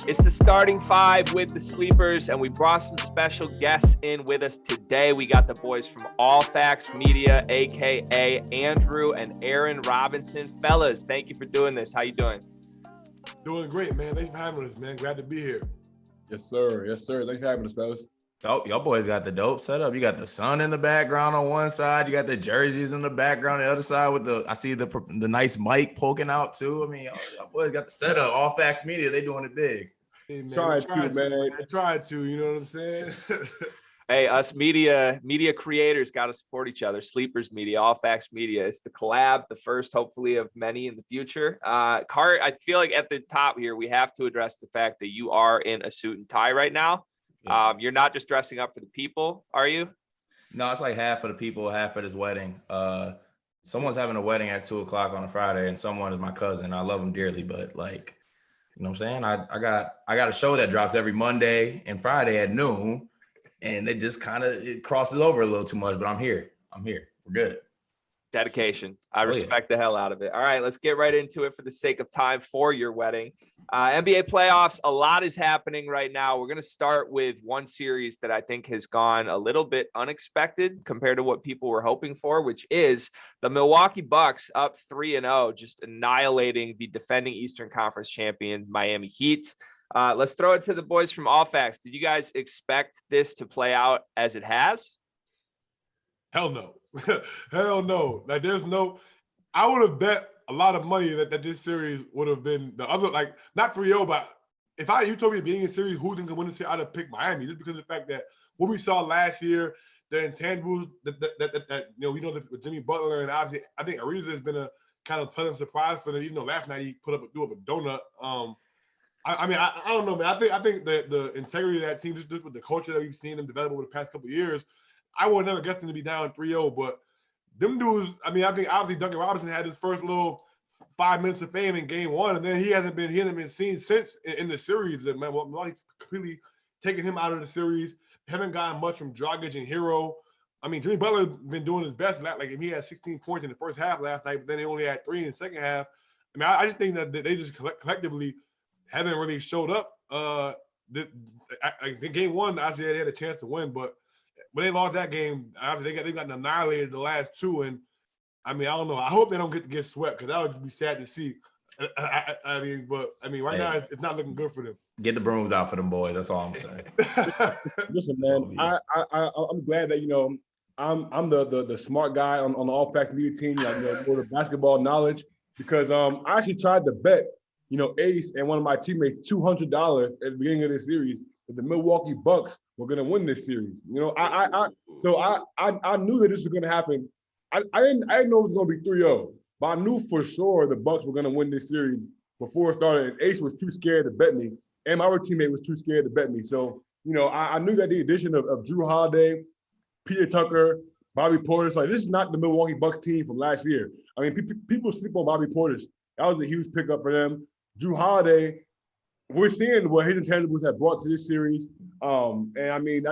It's the starting five with the sleepers, and we brought some special guests in with us today. We got the boys from All Facts Media, aka Andrew and Aaron Robinson. Fellas, thank you for doing this. How you doing? Doing great, man. Thanks for having us, man. Glad to be here. Yes, sir. Yes, sir. Thanks for having us, fellas. Oh, y'all boys got the dope setup. You got the sun in the background on one side. You got the jerseys in the background on the other side with I see the nice mic poking out too. I mean, y'all boys got the setup. All Facts Media, they doing it big. Hey, man, Tried to. I tried to, you know what I'm saying? Hey, us media creators got to support each other. Sleepers Media, All Facts Media. It's the collab, the first, hopefully, of many in the future. Cart, I feel like at the top here, we have to address the fact that you are in a suit and tie right now. Yeah. You're not just dressing up for the people, are you? No, it's like half of the people, half of this wedding. Someone's having a wedding at 2:00 on a Friday, and someone is my cousin. I love him dearly, but like, you know what I'm saying? I got a show that drops every Monday and Friday at noon, and it just it crosses over a little too much, but I'm here. We're good. Dedication. I respect the hell out of it. All right, let's get right into it for the sake of time for your wedding. NBA playoffs, a lot is happening right now. We're going to start with one series that I think has gone a little bit unexpected compared to what people were hoping for, which is the Milwaukee Bucks up 3-0, just annihilating the defending Eastern Conference champion Miami Heat. Let's throw it to the boys from All Facts. Did you guys expect this to play out as it has? Hell no. Hell no. Like, I would have bet a lot of money that this series would have been the other, like, not 3-0, but if you told me being in series, who's going to win this series, I'd have picked Miami, just because of the fact that what we saw last year, the intangibles that we know that with Jimmy Butler, and obviously I think Ariza has been a kind of pleasant surprise for them, even though last night he threw up a donut. I don't know, man. I think the integrity of that team, just with the culture that we've seen them develop over the past couple of years, I would never guess them to be down 3-0, but them dudes, I think obviously Duncan Robinson had his first little 5 minutes of fame in game one, and then he hasn't been seen since in the series. And man, Milwaukee's completely taken him out of the series. Haven't gotten much from Dragic and Hero. Jimmy Butler been doing his best. Like, he had 16 points in the first half last night, but then they only had 3 in the second half. I just think that they just collectively haven't really showed up. In game one, obviously they had a chance to win, but when they lost that game, they got annihilated the last two, and I don't know. I hope they don't get swept, because that would just be sad to see. Right now it's not looking good for them. Get the brooms out for them boys. That's all I'm saying. Listen, man, I'm glad that I'm the smart guy on the All Facts Media team. For the basketball knowledge, because I actually tried to bet Ace and one of my teammates $200 at the beginning of this series that the Milwaukee Bucks were going to win this series. I knew that this was going to happen. I didn't know it was going to be 3-0, but I knew for sure the Bucks were going to win this series before it started. And Ace was too scared to bet me, and my other teammate was too scared to bet me. So, I knew that the addition of Drew Holiday, Peter Tucker, Bobby Portis, this is not the Milwaukee Bucks team from last year. People sleep on Bobby Portis. That was a huge pickup for them. Drew Holiday, we're seeing what his intangibles have brought to this series. I think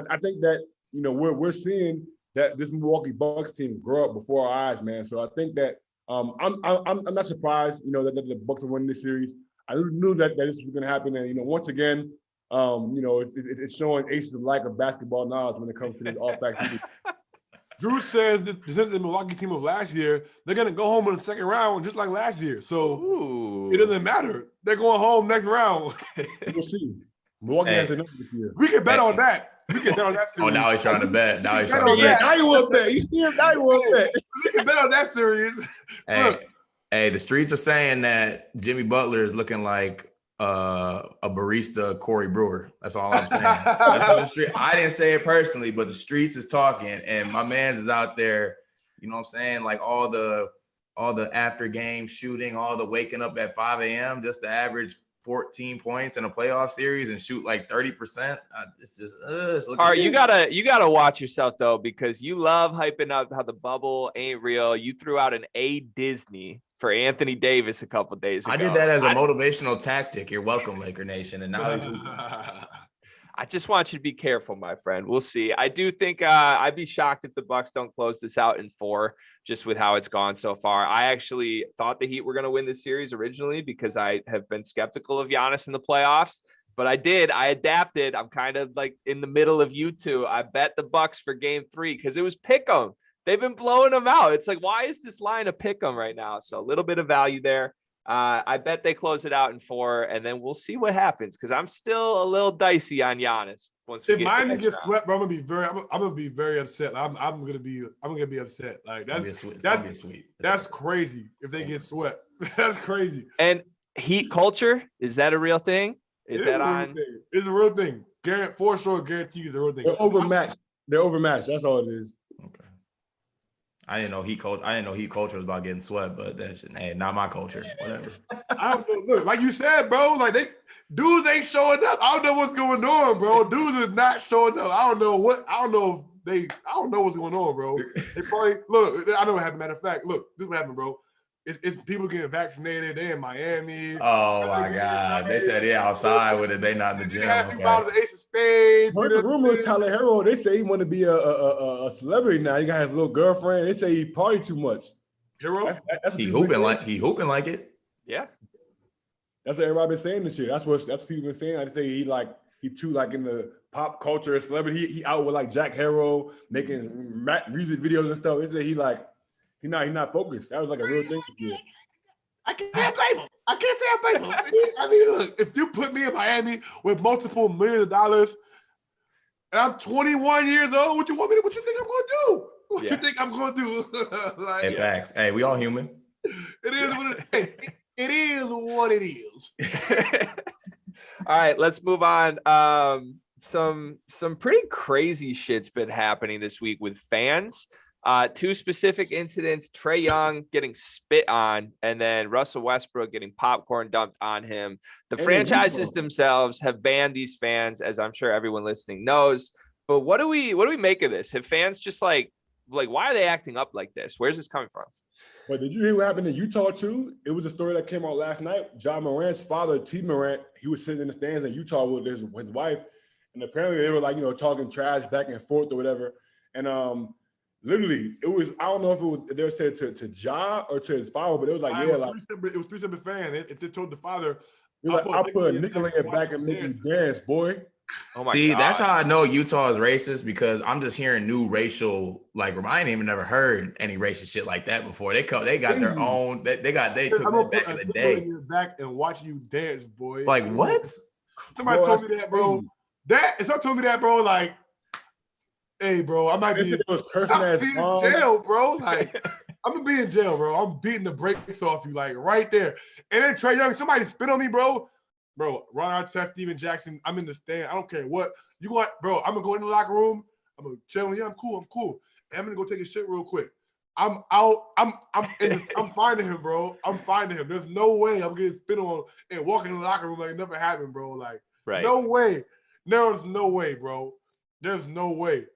that, we're seeing that this Milwaukee Bucks team grow up before our eyes, man. So I think that I'm not surprised, that the Bucks are winning this series. I knew that this was going to happen. And, once again, it's showing Ace's lack of basketball knowledge when it comes to this All Facts. Drew says that the Milwaukee team of last year, they're going to go home in the second round just like last year. So It doesn't matter. They're going home next round. We'll see. Milwaukee has enough this year. We can bet on that. We can bet on that series. Oh, now he's trying to bet. Now he's trying to bet. Now you want to bet. You see him? Now you want to bet. We can bet on that series. Hey, the streets are saying that Jimmy Butler is looking like a barista Corey Brewer. That's all I'm saying. That's on the street. I didn't say it personally, but the streets is talking, and my man's is out there. You know what I'm saying? Like all the after game shooting, all the waking up at 5 a.m. just to average 14 points in a playoff series and shoot like 30%. It's just all right, you gotta watch yourself though, because you love hyping up how the bubble ain't real. You threw out an A Disney for Anthony Davis a couple days ago. I did that as a motivational tactic. You're welcome, Laker Nation. And now he's I just want you to be careful, my friend. We'll see. I do think I'd be shocked if the Bucks don't close this out in 4, just with how it's gone so far. I actually thought the Heat were going to win this series originally because I have been skeptical of Giannis in the playoffs. but I did. I adapted. I'm kind of like in the middle of you two. I bet the Bucks for game 3 because it was pick 'em. They've been blowing them out. It's like, why is this line a pick 'em right now? So a little bit of value there. I bet they close it out in 4, and then we'll see what happens because I'm still a little dicey on Giannis. Once if Miami gets swept, bro, I'm gonna be very upset. I'm gonna be upset. Like that's crazy if they get swept. That's crazy. And heat culture, is that a real thing? Is that on? It's a real thing. For sure, guarantee you, it's a real thing. They're overmatched. That's all it is. Okay. I didn't know heat culture was about getting swept, but that's not my culture. Whatever. I don't know. Look, like you said, bro. Like dudes ain't showing up. I don't know what's going on, bro. Dudes is not showing up. I don't know what's going on, bro. They probably look. I know what happened. Matter of fact, look, this is what happened, bro. It's people getting vaccinated. They in Miami. Oh my God! They said they outside with it. They not in the gym. They had a few bottles of Ace of Spades. Heard the rumor of Tyler Hero. They say he want to be a celebrity now. He got his little girlfriend. They say he party too much. Hero. That's he hooping like it. Yeah. That's what everybody been saying this year. That's what people been saying. I say he too like in the pop culture celebrity. He out with like Jack Harrow making music videos and stuff. They say he not focused. That was like a real thing this year. I can't blame him. I can't say I blame him. I mean, look, if you put me in Miami with multiple millions of dollars and I'm 21 years old, what you think I'm gonna do? What you think I'm gonna do? Hey, facts. Hey, we all human. It is what it is. All right, let's move on. Some pretty crazy shit's been happening this week with fans. 2 specific incidents: Trae Young getting spit on, and then Russell Westbrook getting popcorn dumped on him. The franchises themselves have banned these fans, as I'm sure everyone listening knows. But what do we make of this? Have fans just like why are they acting up like this? Where's this coming from? But did you hear what happened in Utah too? It was a story that came out last night. Ja Morant's father, Timme Morant, he was sitting in the stands in Utah with his wife, and apparently they were like talking trash back and forth or whatever. And literally, it was, I don't know if they said to Ja or to his father, but it was like, it was 3 separate fans. They told the father, I'll put a nickel in your back and make you dance, boy. Oh my God. That's how I know Utah is racist, because I'm just hearing new racial, I ain't even never heard any racist shit like that before. They got their own, they took it back in the day. In your back and watch you dance, boy. Like what? Somebody told me that, bro. Someone told me that, bro. Like, hey, bro, I might be in jail, bro. Like, I'm gonna be in jail, bro. I'm beating the brakes off you, like right there. And then Trae Young, somebody spit on me, bro. Bro, Ron Artest, Steven Jackson, I'm in the stand. I don't care what you want, bro. I'm gonna go in the locker room. I'm gonna chill. Yeah, I'm cool. And I'm gonna go take a shit real quick. I'm out. I'm finding him, bro. I'm finding him. There's no way I'm getting spit on and walking in the locker room like it never happened, bro. Like, no way. There's no way, bro. There's no way.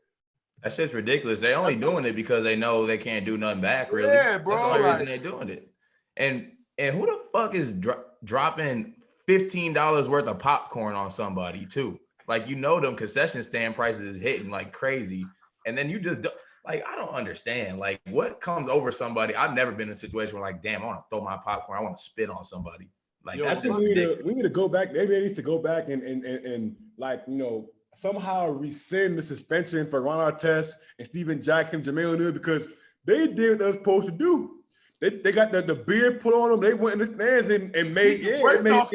That shit's ridiculous. They only doing it because they know they can't do nothing back, really. Yeah, bro. That's the only reason they're doing it. And who the fuck is dropping $15 worth of popcorn on somebody too? Like, them concession stand prices is hitting like crazy, and then you just I don't understand. Like, what comes over somebody? I've never been in a situation where like, damn, I want to throw my popcorn. I want to spit on somebody. Like, that's just ridiculous. We need to go back. Maybe they need to go back and somehow rescind the suspension for Ron Artest and Steven Jackson, Jermaine O'Neal, because they did what they're supposed to do. They got the beard put on them. They went in the stands and made it. You know what I'm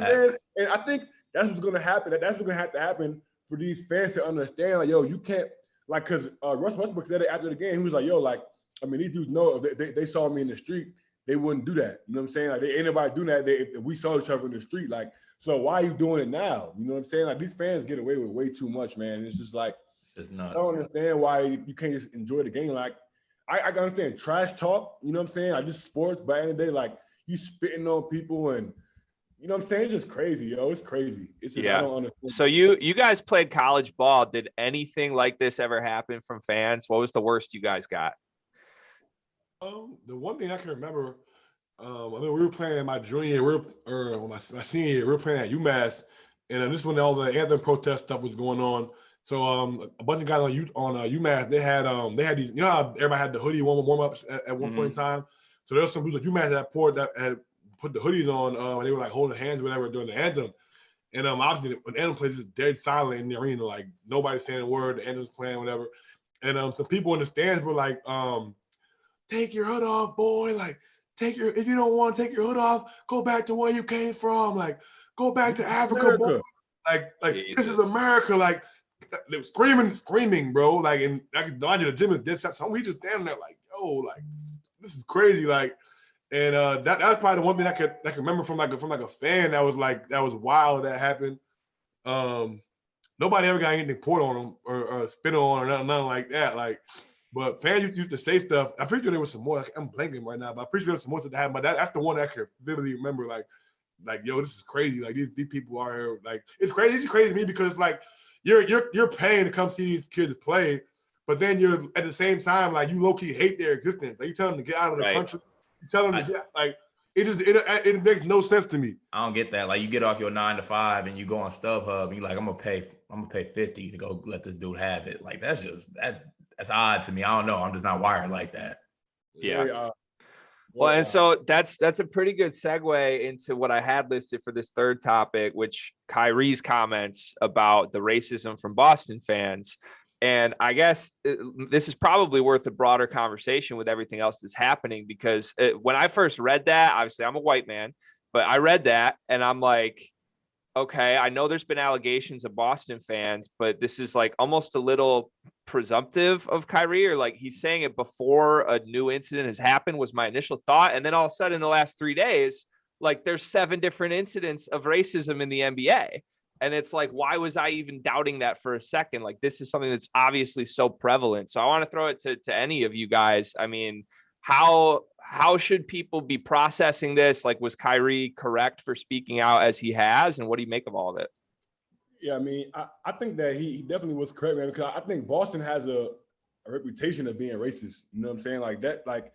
saying? And I think that's what's going to happen. That's what's going to have to happen for these fans to understand. Like, yo, you can't, like, because Russ Westbrook said it after the game. He was like, yo, like, I mean, these dudes know if they saw me in the street, they wouldn't do that. You know what I'm saying? Like, ain't nobody doing that if we saw each other in the street. Like, so why are you doing it now? You know what I'm saying? Like, these fans get away with way too much, man. It's just like, it's nuts. I don't understand why you can't just enjoy the game. Like, I can understand trash talk, you know what I'm saying? Like, just sports, but at the end of the day, like, you spitting on people and, you know what I'm saying? It's just crazy, yo. It's crazy. It's just, I don't understand. So you guys played college ball. Did anything like this ever happen from fans? What was the worst you guys got? The one thing I can remember, I mean, we were playing my junior year, my senior year, we were playing at UMass, and this is when all the anthem protest stuff was going on. So a bunch of guys on UMass, they had these, you know how everybody had the hoodie warm-ups at one point in time. So there was some dudes at UMass that had put the hoodies on, and they were like holding hands or whatever during the anthem. And obviously when the anthem plays, it's dead silent in the arena, like nobody's saying a word, the anthem's playing, whatever. And some people in the stands were like, take your hood off, boy. Like, if you don't want to take your hood off, go back to where you came from. Like, go back to Africa, boy. Like this is America. Like, they were screaming, bro. Like, and I could imagine the gym is dead set. So we just standing there like, yo, like, this is crazy. Like, and that's probably the one thing I could remember from a fan that was wild that happened. Nobody ever got anything poured on them or spit on or nothing like that. Like, but fans used to say stuff. I'm pretty sure there was some more. I'm blanking right now, but I'm pretty sure there's some more that happened. But that's the one that I could vividly remember. Like, yo, this is crazy. Like, these people are here. Like, it's crazy. It's crazy to me because like you're paying to come see these kids play, but then you're at the same time like you low key hate their existence. Like, you tell them to get out of the country. You tell them to get like. It makes no sense to me. I don't get that. Like, you get off your 9 to 5 and you go on StubHub and you're like, I'm gonna pay 50 to go let this dude have it. Like, that's odd to me. I don't know. I'm just not wired like that. Yeah. Well, and so that's a pretty good segue into what I had listed for this third topic, which Kyrie's comments about the racism from Boston fans. And I guess this is probably worth a broader conversation with everything else that's happening, because when I first read that, obviously I'm a white man, but I read that and I'm like, okay, I know there's been allegations of Boston fans, but this is like almost a little presumptive of Kyrie, or like he's saying it before a new incident has happened, was my initial thought. And then all of a sudden in the last 3 days, like there's 7 different incidents of racism in the NBA. And it's like, why was I even doubting that for a second? Like, this is something that's obviously so prevalent. So I want to throw it to any of you guys. I mean, how should people be processing this? Like, was Kyrie correct for speaking out as he has? And what do you make of all of it? Yeah, I mean, I think that he definitely was correct, man, because I think Boston has a reputation of being racist. You know what I'm saying? Like that, like,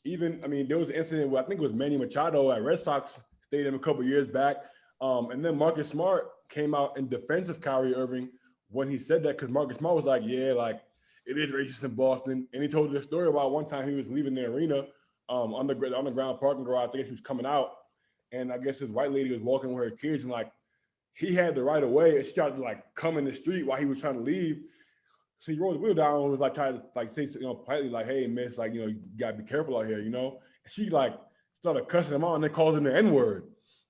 even, I mean, there was an incident where I think it was Manny Machado at Red Sox Stadium a couple years back. And then Marcus Smart came out in defense of Kyrie Irving when he said that, because Marcus Smart was like, yeah, like, it is racist in Boston. And he told the story about one time he was leaving the arena on the ground parking garage. I think he was coming out. And I guess his white lady was walking with her kids, and like, he had the right of way, and she tried to like come in the street while he was trying to leave. So he rolled the wheel down and was like trying to like say, you know, politely like, hey, miss, like, you know, you gotta be careful out here, you know? And she like started cussing him out and then called him the N-word.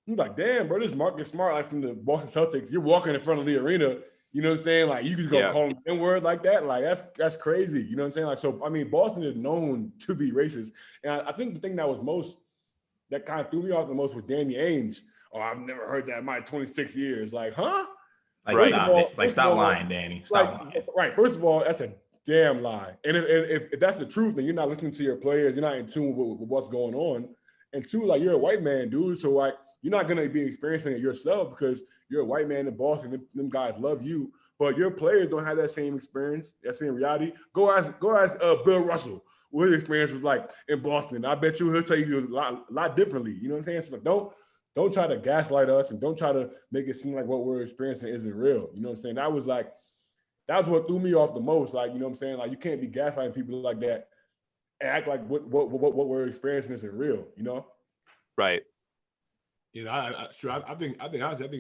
He's like, damn, bro, this Marcus Smart, like from the Boston Celtics, you're walking in front of the arena, you know what I'm saying? Like, you just gonna call him the N-word like that? Like, that's crazy, you know what I'm saying? Like, so, I mean, Boston is known to be racist. And I think the thing that kind of threw me off the most was Danny Ainge. Oh, I've never heard that in my 26 years. Like, huh? Like, right. Stop lying, Danny. Stop lying. Right. First of all, that's a damn lie. And if that's the truth, then you're not listening to your players. You're not in tune with what's going on. And 2, like, you're a white man, dude. So, like, you're not going to be experiencing it yourself because you're a white man in Boston. Them guys love you. But your players don't have that same experience, that same reality. Go ask Bill Russell what his experience was like in Boston. I bet you he'll tell you a lot differently. You know what I'm saying? So don't try to gaslight us, and don't try to make it seem like what we're experiencing isn't real. You know what I'm saying? That was what threw me off the most. Like, you know what I'm saying? Like, you can't be gaslighting people like that and act like what we're experiencing isn't real, you know? Right. You know, I think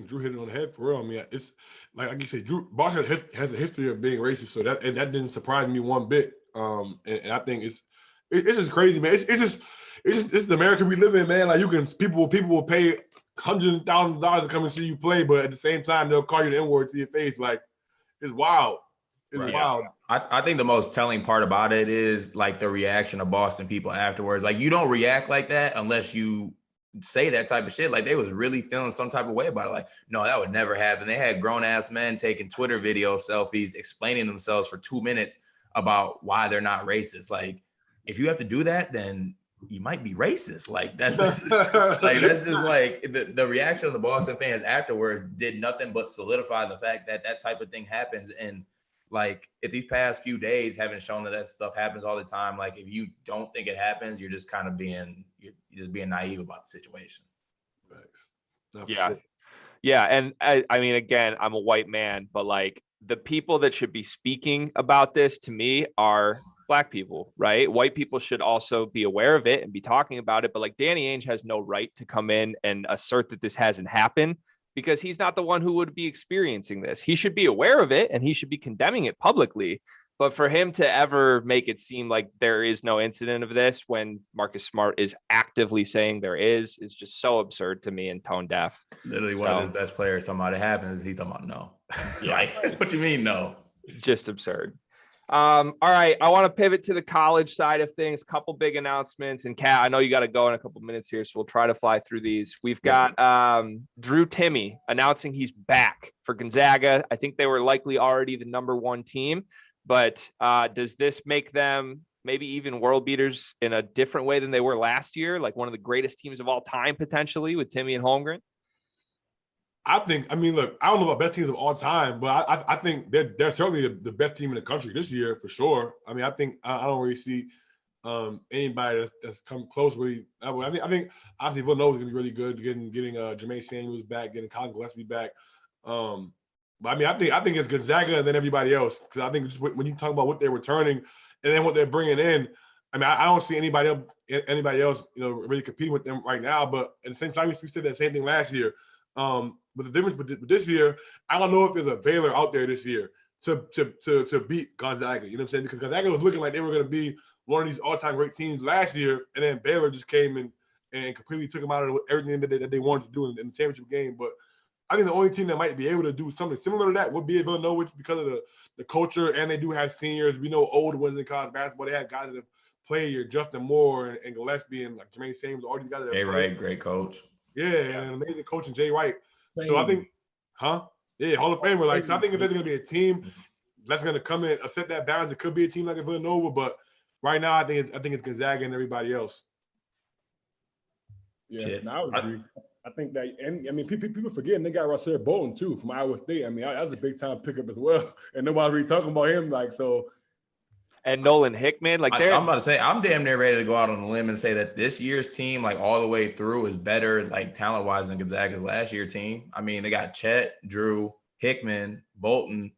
Drew hit it on the head for real. I mean, it's like you said, Boston has a history of being racist, so that didn't surprise me one bit. And I think it's just crazy, man. It's just the America we live in, man. Like, people will pay hundreds of thousands of dollars to come and see you play, but at the same time they'll call you the N-word to your face. Like, it's wild. It's wild. I think the most telling part about it is like the reaction of Boston people afterwards. Like, you don't react like that unless you say that type of shit. Like, they was really feeling some type of way about it. Like, no, that would never happen. They had grown-ass men taking Twitter video selfies, explaining themselves for 2 minutes about why they're not racist. Like, if you have to do that, then you might be racist. Like, that's like, that's just like the reaction of the Boston fans afterwards did nothing but solidify the fact that that type of thing happens. And like, if these past few days haven't shown that stuff happens all the time, like, if you don't think it happens, you're just kind of being naive about the situation. Yeah. And I mean, again, I'm a white man, but like, the people that should be speaking about this to me are Black people, right? White people should also be aware of it and be talking about it. But like, Danny Ainge has no right to come in and assert that this hasn't happened. because he's not the one who would be experiencing this. He should be aware of it and he should be condemning it publicly. But for him to ever make it seem like there is no incident of this when Marcus Smart is actively saying there is just so absurd to me and tone deaf. Literally one of his best players talking about it happens. He's talking about no. Yeah. What do you mean no? Just absurd. All right. I want to pivot to the college side of things. Couple big announcements. And Kat, I know you got to go in a couple minutes here, so we'll try to fly through these. We've got Drew Timme announcing he's back for Gonzaga. I think they were likely already the number one team. But does this make them maybe even world beaters in a different way than they were last year? Like one of the greatest teams of all time, potentially, with Timmy and Holmgren? Look, I don't know about best teams of all time, but I think they're certainly the best team in the country this year for sure. I mean, I think I don't really see anybody that's come close. Really, I think obviously Villanova is going to be really good. Getting Jermaine Samuels back, getting Colin Gillespie back. But I mean, I think it's Gonzaga and then everybody else, because I think just when you talk about what they're returning and then what they're bringing in, I mean, I don't see anybody else, really competing with them right now. But at the same time, we said that same thing last year. But the difference with this year, I don't know if there's a Baylor out there this year to beat Gonzaga. You know what I'm saying? Because Gonzaga was looking like they were going to be one of these all-time great teams last year, and then Baylor just came in and completely took them out of everything that they wanted to do in the championship game. But I think the only team that might be able to do something similar to that would be Villanova, because of the culture, and they do have seniors. We know older ones in college basketball. They have guys that have played here, Justin Moore and Gillespie and like Jermaine Samuels, all these guys that have played. Wright, great coach. Yeah, and an amazing coach in Jay Wright. So I think, Hall of Famer. Like, so I think if there's going to be a team that's going to come in, set that balance, it could be a team like a Villanova. But right now, I think it's Gonzaga and everybody else. Yeah, I would agree. I think that, and I mean, people forgetting they got Russell Bolton too from Iowa State. I mean, that was a big time pickup as well, and nobody's really talking about him. Like, so. And Nolan Hickman, like I'm about to say, I'm damn near ready to go out on a limb and say that this year's team, like all the way through, is better, like talent wise, than Gonzaga's last year team. I mean, they got Chet, Drew, Hickman, Bolton.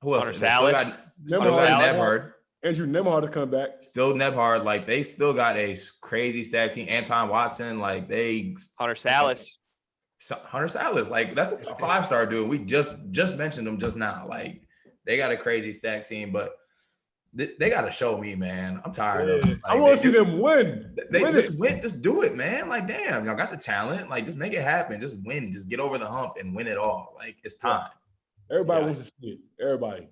Who else? Hunter Salas. Nebhard. Andrew Nembhard to come back. Still Nebhard. Like, they still got a crazy stack team. Anton Watson, like Hunter Salas. Hunter Salas, like that's a 5-star dude. We just mentioned him just now. Like, they got a crazy stack team, but they got to show me, man. I'm tired of it. Like, I want to see them win. Just do it, man. Like, damn, y'all got the talent. Like, just make it happen. Just win. Just get over the hump and win it all. Like, it's time. Everybody wants to see it. Everybody.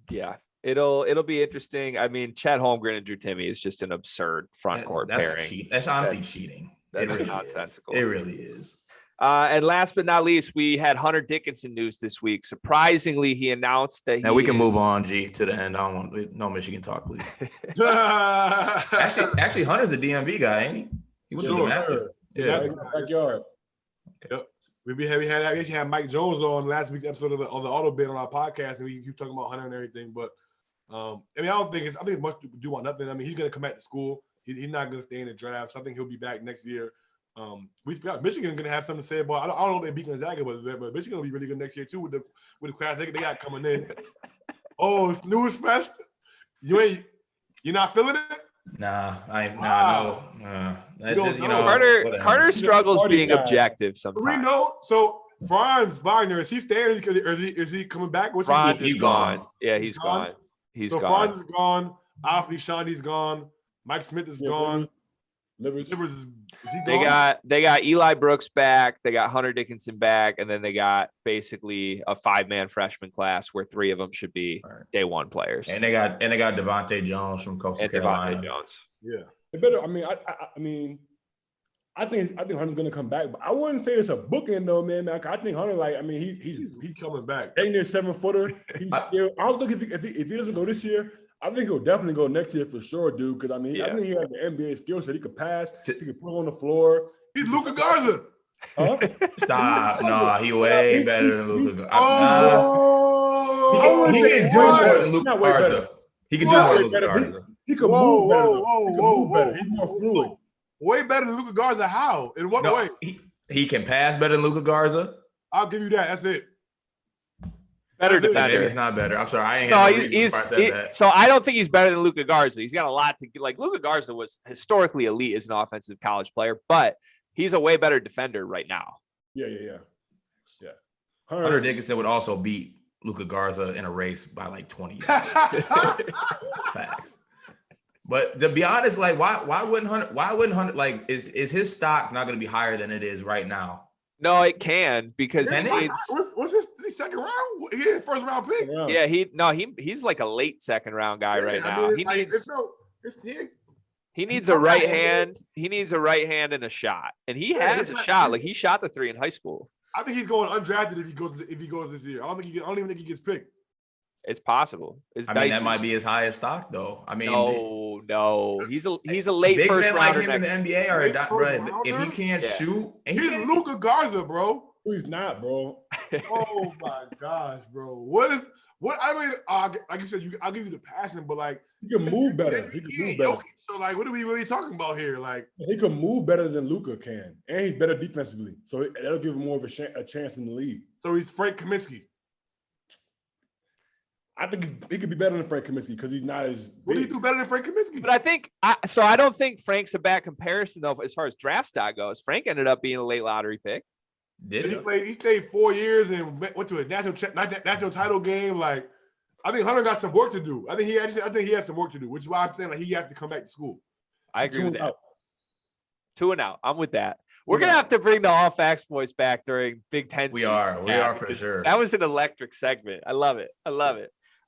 Yeah. It'll be interesting. I mean, Chad Holmgren and Drew Timme is just an absurd front court pairing. That's honestly cheating. That's really nonsensical. It really is. And last but not least, we had Hunter Dickinson news this week. Surprisingly, he announced that we can move on, G, to the end. I don't want no Michigan talk, please. actually, Hunter's a DMV guy, ain't he? He was Yeah. Backyard. Yep. We actually had Mike Jones on last week's episode of the Auto Bid on our podcast, and we keep talking about Hunter and everything. But I think it's much to do on nothing. I mean, he's going to come back to school. He's not going to stay in the draft. So I think he'll be back next year. We forgot Michigan's going to have something to say about. I don't know if they beat Gonzaga, but Michigan will be really good next year too with the class they got coming in. Oh, it's News Fest. You're not feeling it? Nah, Carter struggles being objective sometimes. We know. So Franz Wagner, is he staying? Is he coming back? Franz is gone. Yeah, he's gone. He's gone. Franz is gone. Obviously, Shondy's gone. Mike Smith is gone. Livers is he gone? They got Eli Brooks back. They got Hunter Dickinson back, and then they got basically a 5-man freshman class where 3 of them should be day one players. And they got Devontae Jones from Coastal Carolina. Devontae Jones. Yeah, they better. I think Hunter's gonna come back, but I wouldn't say it's a bookend though, man. I think Hunter, he's coming back. Dang near 7-footer. He's still. I don't think if he doesn't go this year, I think he'll definitely go next year for sure, dude. Because I think he has the NBA skill set. He could pass. He could put on the floor. He's Luka Garza. Huh? Stop! No, he way better than Luka Garza. He can do more than Luka Garza. He can do more than Luka Garza. He could move better. He's more fluid. Way better than Luka Garza. How? In what way? He can pass better than Luka Garza. I'll give you that. That's it. Better defender. Maybe he's not better. I'm sorry. I so I don't think he's better than Luka Garza. He's got a lot to like. Luka Garza was historically elite as an offensive college player, but he's a way better defender right now. Yeah. Yeah. Hunter Dickinson would also beat Luka Garza in a race by like 20 years. Facts. But to be honest, like why wouldn't Hunter like is his stock not going to be higher than it is right now? No, it can because what's his second round? He is first round pick. Yeah, he's like a late second round guy right now. He needs a right hand. He needs a right hand and a shot, and he has a shot. Like he shot the 3 in high school. I think he's going undrafted if he goes this year. I don't even think he gets picked. It's possible. I mean, that might be his highest stock, though. I mean, no. He's a late big first man like him in the NBA if he can't shoot, he's Luka Garza, bro. He's not, bro. Oh my gosh, bro. I mean, like you said, I'll give you the passion, but like he can move better. He can move better. So like, what are we really talking about here? Like he can move better than Luka can, and he's better defensively. So that'll give him more of a chance in the league. So he's Frank Kaminsky. I think he could be better than Frank Kaminsky because he's not as big. What do you do better than Frank Kaminsky? But I don't think Frank's a bad comparison though as far as draft stock goes. Frank ended up being a late lottery pick. He stayed 4 years and went to a national title game. Like, I think Hunter got some work to do. I think he has some work to do, which is why I'm saying like he has to come back to school. I agree with that. 2 and out. I'm with that. We're gonna have to bring the All Facts voice back during Big Ten. We are for sure. That was an electric segment. I love it.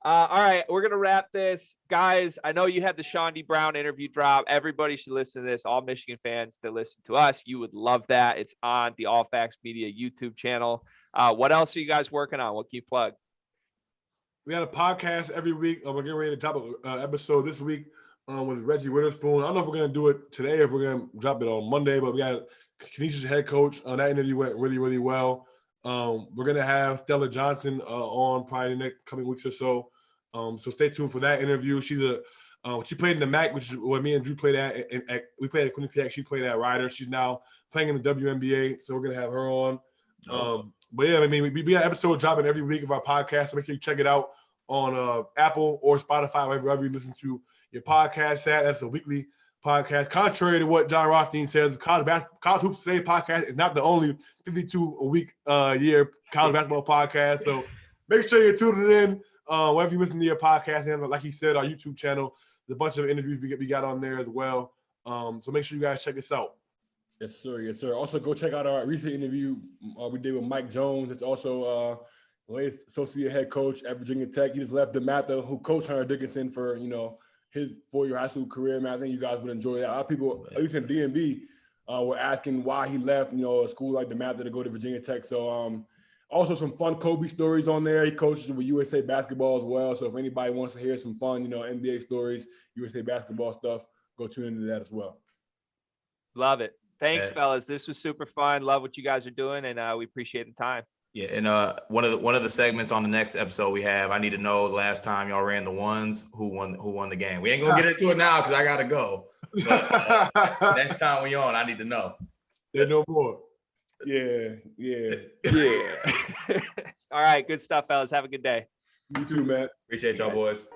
All right, we're gonna wrap this, guys. I know you had the Sean D. Brown interview drop. Everybody should listen to this. All Michigan fans that listen to us, you would love that. It's on the All Facts Media YouTube channel. What else are you guys working on? What can you plug? We had a podcast every week. We're getting ready to drop an episode this week with Reggie Witherspoon. I don't know if we're gonna do it today or if we're gonna drop it on Monday, but we got Canisius head coach. That interview went really, really well. We're gonna have Stella Johnson on probably the next coming weeks or so. So stay tuned for that interview. She played in the MAC, which is where me and Drew played at. We played at Quinnipiac. She played at Ryder. She's now playing in the WNBA. So we're gonna have her on. But yeah, I mean, we got an episode dropping every week of our podcast. So make sure you check it out on Apple or Spotify, wherever you listen to your podcast at. That's a weekly podcast. Contrary to what John Rothstein says, College Hoops Today podcast is not the only 52 a week year college basketball podcast. So make sure you're tuning in. Wherever you listen to your podcast, and like he said, our YouTube channel, there's a bunch of interviews we got on there as well. So make sure you guys check us out. Yes, sir. Also, go check out our recent interview we did with Mike Jones. It's also the latest associate head coach at Virginia Tech. He just left DeMatha, who coached Hunter Dickinson for his 4-year high school career. Man, I think you guys would enjoy that. A lot of people, at least in DMV, were asking why he left. A school like DeMatha to go to Virginia Tech. So. Also, some fun Kobe stories on there. He coaches with USA basketball as well. So if anybody wants to hear some fun, NBA stories, USA basketball stuff, go tune into that as well. Love it. Thanks, fellas. This was super fun. Love what you guys are doing, and we appreciate the time. Yeah, and one of the segments on the next episode we have, I need to know the last time y'all ran the ones, who won the game. We ain't gonna get into it now because I gotta go. But, next time we on, I need to know. There's no more. Yeah. All right, good stuff, fellas. Have a good day. You too, man. Appreciate y'all, boys.